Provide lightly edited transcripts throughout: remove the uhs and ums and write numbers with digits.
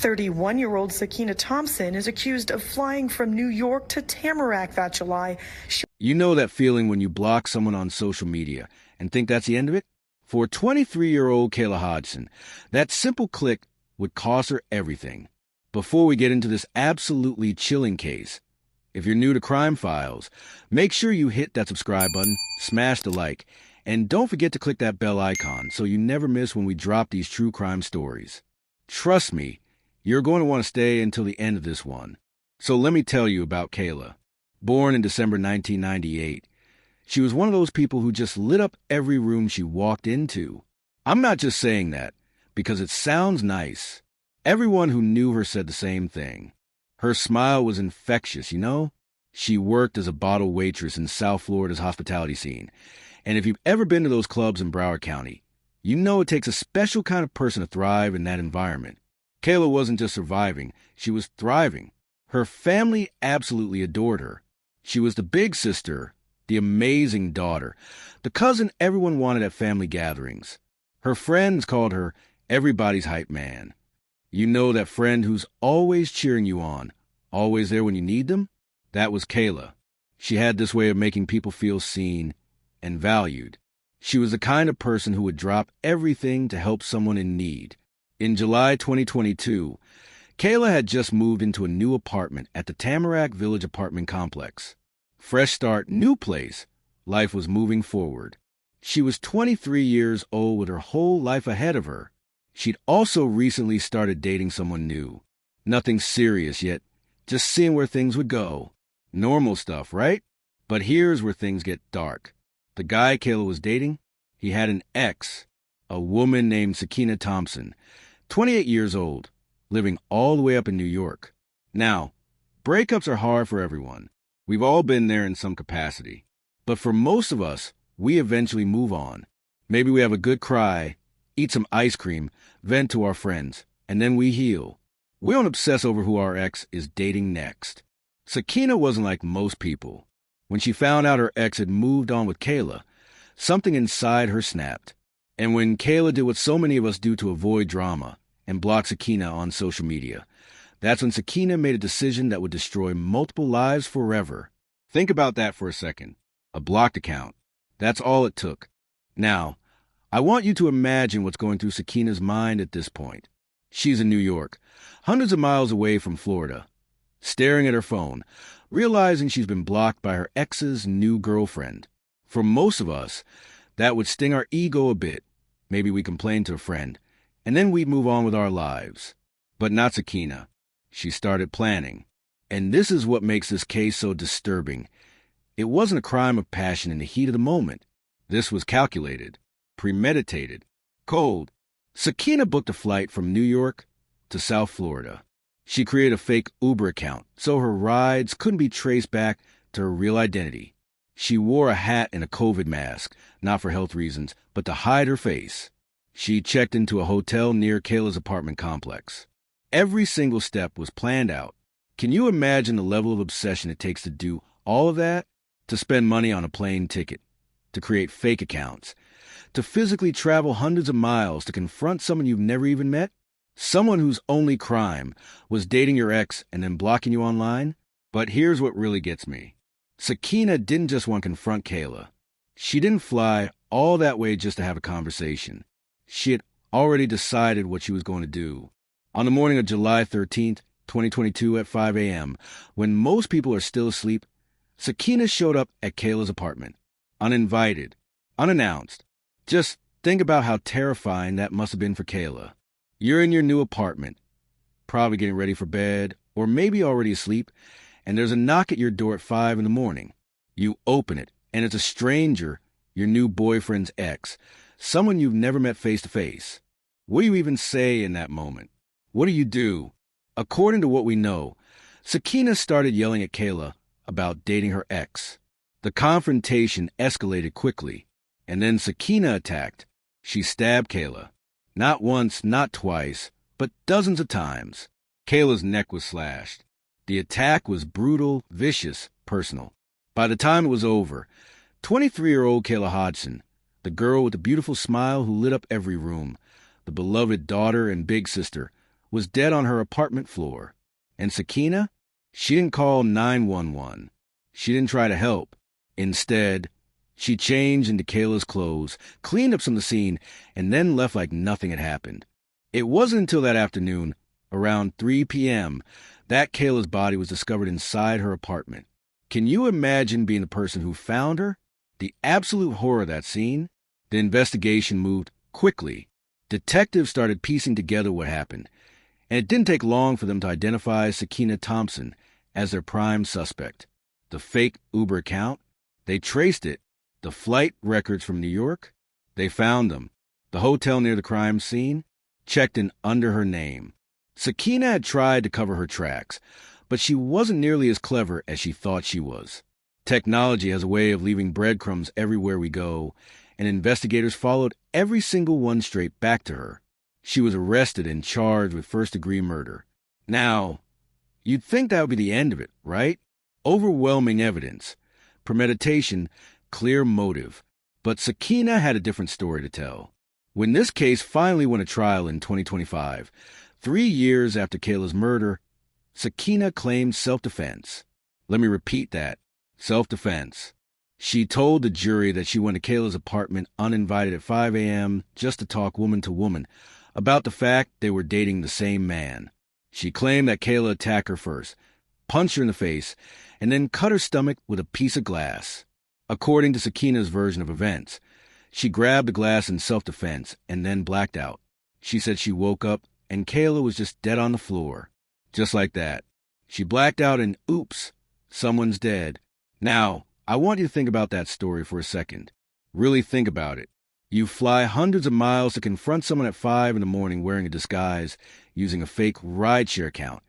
31-year-old Sakina Thompson is accused of flying from New York to Tamarac that July. You know that feeling when you block someone on social media and think that's the end of it? For 23-year-old Kayla Hodgson, that simple click would cost her everything. Before we get into this absolutely chilling case, if you're new to Crime Files, make sure you hit that subscribe button, smash the like, and don't forget to click that bell icon so you never miss when we drop these true crime stories. Trust me, you're going to want to stay until the end of this one. So let me tell you about Kayla. Born in December 1998, she was one of those people who just lit up every room she walked into. I'm not just saying that because it sounds nice. Everyone who knew her said the same thing. Her smile was infectious, you know? She worked as a bottle waitress in South Florida's hospitality scene. And if you've ever been to those clubs in Broward County, you know it takes a special kind of person to thrive in that environment. Kayla wasn't just surviving, she was thriving. Her family absolutely adored her. She was the big sister, the amazing daughter, the cousin everyone wanted at family gatherings. Her friends called her everybody's hype man. You know that friend who's always cheering you on, always there when you need them? That was Kayla. She had this way of making people feel seen and valued. She was the kind of person who would drop everything to help someone in need. In July 2022, Kayla had just moved into a new apartment at the Tamarac Village apartment complex. Fresh start, new place. Life was moving forward. She was 23 years old with her whole life ahead of her. She'd also recently started dating someone new. Nothing serious yet, just seeing where things would go. Normal stuff, right? But here's where things get dark. The guy Kayla was dating, he had an ex, a woman named Sakina Thompson, 28 years old, living all the way up in New York. Now, breakups are hard for everyone. We've all been there in some capacity. But for most of us, we eventually move on. Maybe we have a good cry, eat some ice cream, vent to our friends, and then we heal. We don't obsess over who our ex is dating next. Sakina wasn't like most people. When she found out her ex had moved on with Kayla, something inside her snapped. And when Kayla did what so many of us do to avoid drama and block Sakina on social media, that's when Sakina made a decision that would destroy multiple lives forever. Think about that for a second. A blocked account. That's all it took. Now, I want you to imagine what's going through Sakina's mind at this point. She's in New York, hundreds of miles away from Florida, staring at her phone, realizing she's been blocked by her ex's new girlfriend. For most of us, that would sting our ego a bit. Maybe we complain to a friend, and then we'd move on with our lives. But not Sakina. She started planning. And this is what makes this case so disturbing. It wasn't a crime of passion in the heat of the moment. This was calculated, premeditated, cold. Sakina booked a flight from New York to South Florida. She created a fake Uber account so her rides couldn't be traced back to her real identity. She wore a hat and a COVID mask, not for health reasons, but to hide her face. She checked into a hotel near Kayla's apartment complex. Every single step was planned out. Can you imagine the level of obsession it takes to do all of that? To spend money on a plane ticket, to create fake accounts, to physically travel hundreds of miles to confront someone you've never even met? Someone whose only crime was dating your ex and then blocking you online? But here's what really gets me. Sakina didn't just want to confront Kayla. She didn't fly all that way just to have a conversation. She had already decided what she was going to do. On the morning of July 13th, 2022 at 5 a.m., when most people are still asleep, Sakina showed up at Kayla's apartment. Uninvited, unannounced. Just think about how terrifying that must have been for Kayla. You're in your new apartment, probably getting ready for bed, or maybe already asleep, and there's a knock at your door at 5 in the morning. You open it, and it's a stranger, your new boyfriend's ex, someone you've never met face to face. What do you even say in that moment? What do you do? According to what we know, Sakina started yelling at Kayla about dating her ex. The confrontation escalated quickly, and then Sakina attacked. She stabbed Kayla. Not once, not twice, but dozens of times. Kayla's neck was slashed. The attack was brutal, vicious, personal. By the time it was over, 23-year-old Kayla Hodgson, the girl with the beautiful smile who lit up every room, the beloved daughter and big sister, was dead on her apartment floor. And Sakina? She didn't call 911. She didn't try to help. Instead, she changed into Kayla's clothes, cleaned up some of the scene, and then left like nothing had happened. It wasn't until that afternoon, around 3 p.m., that Kayla's body was discovered inside her apartment. Can you imagine being the person who found her? The absolute horror of that scene? The investigation moved quickly. Detectives started piecing together what happened, and it didn't take long for them to identify Sakina Thompson as their prime suspect. The fake Uber account? They traced it. The flight records from New York? They found them. The hotel near the crime scene? Checked in under her name. Sakina had tried to cover her tracks, but she wasn't nearly as clever as she thought she was. Technology has a way of leaving breadcrumbs everywhere we go, and investigators followed every single one straight back to her. She was arrested and charged with first-degree murder. Now, you'd think that would be the end of it, right? Overwhelming evidence, premeditation, clear motive. But Sakina had a different story to tell. When this case finally went to trial in 2025, 3 years after Kayla's murder, Sakina claimed self-defense. Let me repeat that. Self-defense. She told the jury that she went to Kayla's apartment uninvited at 5 a.m. just to talk woman to woman about the fact they were dating the same man. She claimed that Kayla attacked her first, punched her in the face, and then cut her stomach with a piece of glass. According to Sakina's version of events, she grabbed the glass in self-defense and then blacked out. She said she woke up and Kayla was just dead on the floor. Just like that. She blacked out and oops, someone's dead. Now, I want you to think about that story for a second. Really think about it. You fly hundreds of miles to confront someone at 5 in the morning wearing a disguise, using a fake rideshare account.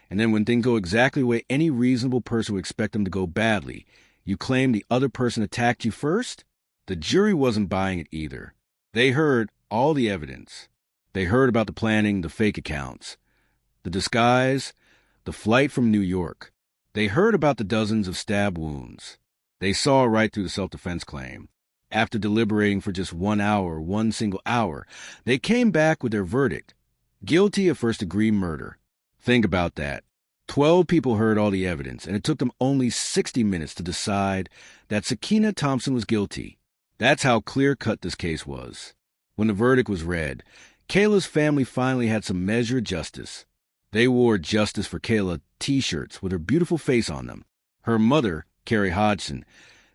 And then when things go exactly the way any reasonable person would expect them to go badly, you claim the other person attacked you first? The jury wasn't buying it either. They heard all the evidence. They heard about the planning, the fake accounts, the disguise, the flight from New York. They heard about the dozens of stab wounds. They saw right through the self-defense claim. After deliberating for just 1 hour, one single hour, they came back with their verdict. Guilty of first-degree murder. Think about that. 12 people heard all the evidence, and it took them only 60 minutes to decide that Sakina Thompson was guilty. That's how clear-cut this case was. When the verdict was read, Kayla's family finally had some measured justice. They wore Justice for Kayla t-shirts with her beautiful face on them. Her mother, Kayla Hodgson,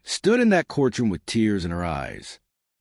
stood in that courtroom with tears in her eyes.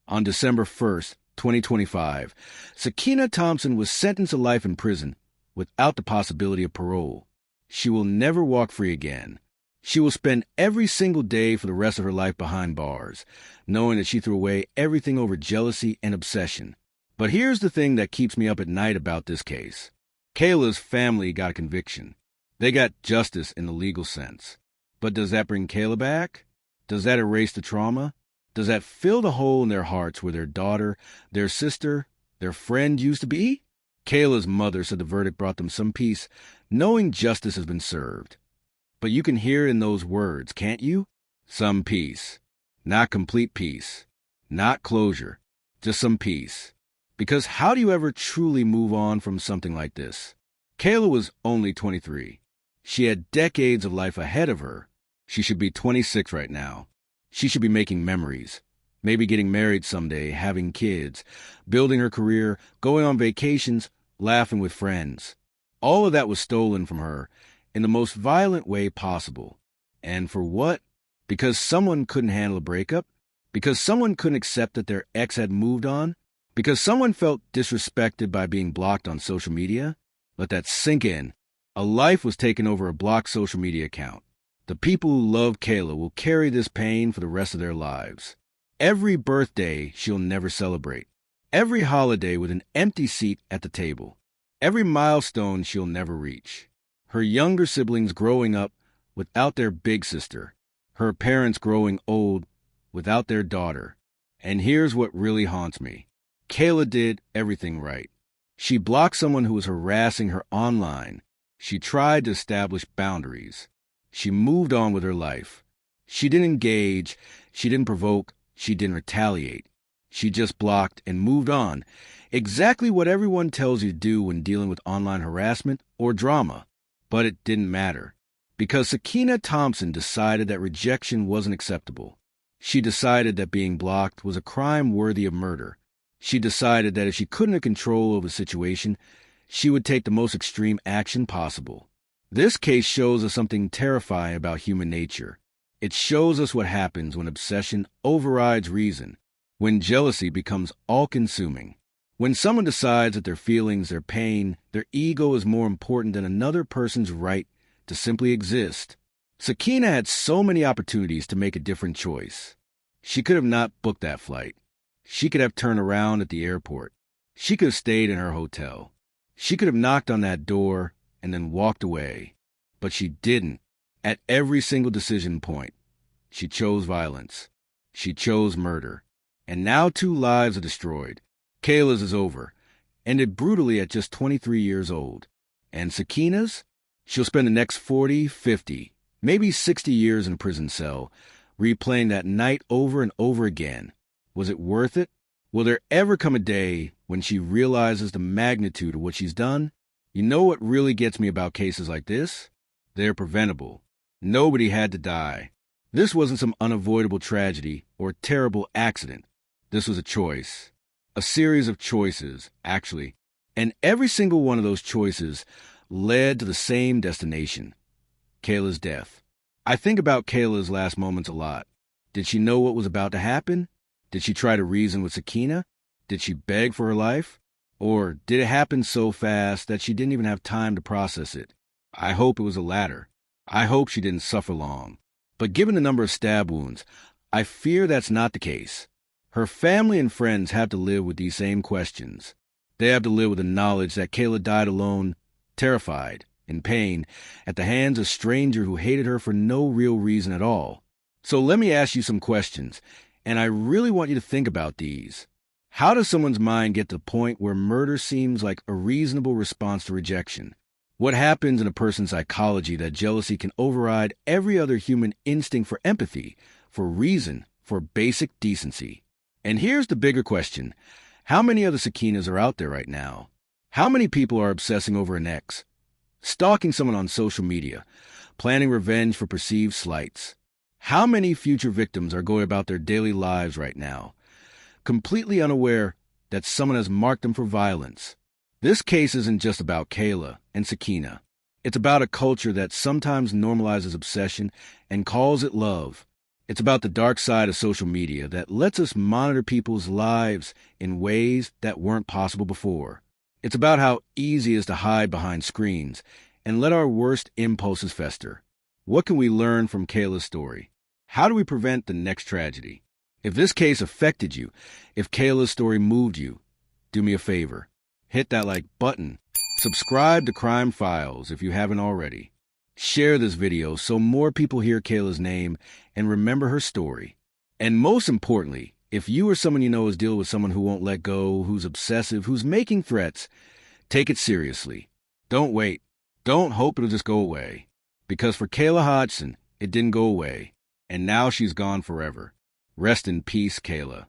On December 1st, 2025, Sakina Thompson was sentenced to life in prison without the possibility of parole. She will never walk free again. She will spend every single day for the rest of her life behind bars, knowing that she threw away everything over jealousy and obsession. But here's the thing that keeps me up at night about this case. Kayla's family got a conviction. They got justice in the legal sense. But does that bring Kayla back? Does that erase the trauma? Does that fill the hole in their hearts where their daughter, their sister, their friend used to be? Kayla's mother said the verdict brought them some peace, knowing justice has been served. But you can hear it in those words, can't you? Some peace. Not complete peace. Not closure. Just some peace. Because how do you ever truly move on from something like this? Kayla was only 23. She had decades of life ahead of her. She should be 26 right now. She should be making memories. Maybe getting married someday, having kids, building her career, going on vacations, laughing with friends. All of that was stolen from her in the most violent way possible. And for what? Because someone couldn't handle a breakup? Because someone couldn't accept that their ex had moved on? Because someone felt disrespected by being blocked on social media? Let that sink in. A life was taken over a blocked social media account. The people who love Kayla will carry this pain for the rest of their lives. Every birthday she'll never celebrate. Every holiday with an empty seat at the table. Every milestone she'll never reach. Her younger siblings growing up without their big sister. Her parents growing old without their daughter. And here's what really haunts me. Kayla did everything right. She blocked someone who was harassing her online. She tried to establish boundaries. She moved on with her life. She didn't engage. She didn't provoke. She didn't retaliate. She just blocked and moved on. Exactly what everyone tells you to do when dealing with online harassment or drama. But it didn't matter. Because Sakina Thompson decided that rejection wasn't acceptable. She decided that being blocked was a crime worthy of murder. She decided that if she couldn't have control over the situation, she would take the most extreme action possible. This case shows us something terrifying about human nature. It shows us what happens when obsession overrides reason, when jealousy becomes all-consuming, when someone decides that their feelings, their pain, their ego is more important than another person's right to simply exist. Sakina had so many opportunities to make a different choice. She could have not booked that flight. She could have turned around at the airport. She could have stayed in her hotel. She could have knocked on that door and then walked away. But she didn't. At every single decision point, she chose violence. She chose murder. And now 2 lives are destroyed. Kayla's is over, ended brutally at just 23 years old. And Sakina's? She'll spend the next 40, 50, maybe 60 years in a prison cell, replaying that night over and over again. Was it worth it? Will there ever come a day when she realizes the magnitude of what she's done? You know what really gets me about cases like this? They're preventable. Nobody had to die. This wasn't some unavoidable tragedy or terrible accident. This was a choice. A series of choices, actually. And every single one of those choices led to the same destination. Kayla's death. I think about Kayla's last moments a lot. Did she know what was about to happen? Did she try to reason with Sakina? Did she beg for her life? Or did it happen so fast that she didn't even have time to process it? I hope it was the latter. I hope she didn't suffer long. But given the number of stab wounds, I fear that's not the case. Her family and friends have to live with these same questions. They have to live with the knowledge that Kayla died alone, terrified, in pain, at the hands of a stranger who hated her for no real reason at all. So let me ask you some questions, and I really want you to think about these. How does someone's mind get to the point where murder seems like a reasonable response to rejection? What happens in a person's psychology that jealousy can override every other human instinct for empathy, for reason, for basic decency? And here's the bigger question. How many other Sakinas are out there right now? How many people are obsessing over an ex, stalking someone on social media, planning revenge for perceived slights? How many future victims are going about their daily lives right now, completely unaware that someone has marked them for violence? This case isn't just about Kayla and Sakina. It's about a culture that sometimes normalizes obsession and calls it love. It's about the dark side of social media that lets us monitor people's lives in ways that weren't possible before. It's about how easy it is to hide behind screens and let our worst impulses fester. What can we learn from Kayla's story? How do we prevent the next tragedy? If this case affected you, if Kayla's story moved you, do me a favor. Hit that like button. Subscribe to Crime Files if you haven't already. Share this video so more people hear Kayla's name and remember her story. And most importantly, if you or someone you know is dealing with someone who won't let go, who's obsessive, who's making threats, take it seriously. Don't wait. Don't hope it'll just go away. Because for Kayla Hodgson, it didn't go away. And now she's gone forever. Rest in peace, Kayla.